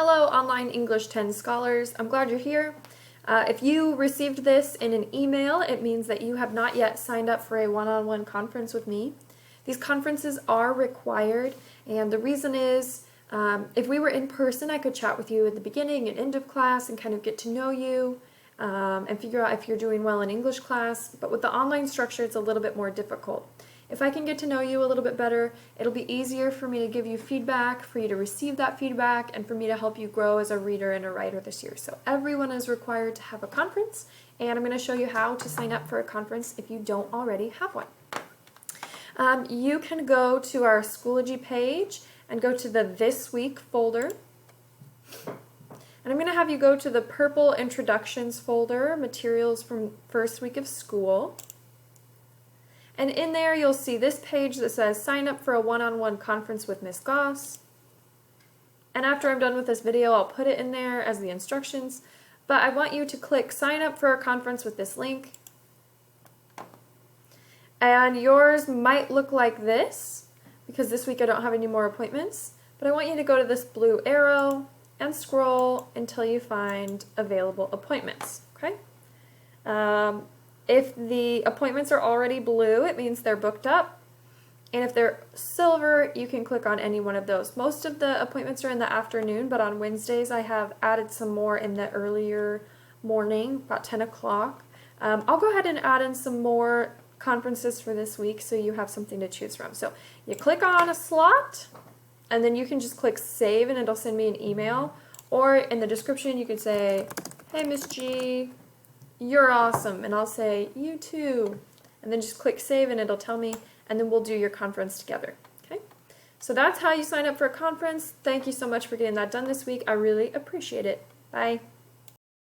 Hello, Online English 10 scholars. I'm glad you're here. If you received this in an email, it means that you have not yet signed up for a one-on-one conference with me. These conferences are required, and the reason is if we were in person, I could chat with you at the beginning and end of class and kind of get to know you and figure out if you're doing well in English class. But with the online structure, it's a little bit more difficult. If I can get to know you a little bit better, it'll be easier for me to give you feedback, for you to receive that feedback, and for me to help you grow as a reader and a writer this year. So everyone is required to have a conference, and I'm going to show you how to sign up for a conference if you don't already have one. You can go to our Schoology page and go to the This Week folder. And I'm going to have you go to the purple Introductions folder, Materials from First Week of School. And in there you'll see this page that says sign up for a one-on-one conference with Miss Goss. And after I'm done with this video, I'll put it in there as the instructions. But I want you to click sign up for a conference with this link. And yours might look like this, because this week I don't have any more appointments. But I want you to go to this blue arrow and scroll until you find available appointments, okay? If the appointments are already blue, it means they're booked up. And if they're silver, you can click on any one of those. Most of the appointments are in the afternoon, but on Wednesdays I have added some more in the earlier morning, about 10 o'clock. I'll go ahead and add in some more conferences for this week so you have something to choose from. So you click on a slot, and then you can just click save and it'll send me an email. Or in the description you could say, hey Miss G, you're awesome, and I'll say, you too, and then just click save and it'll tell me, and then we'll do your conference together, okay? So that's how you sign up for a conference. Thank you so much for getting that done this week. I really appreciate it. Bye.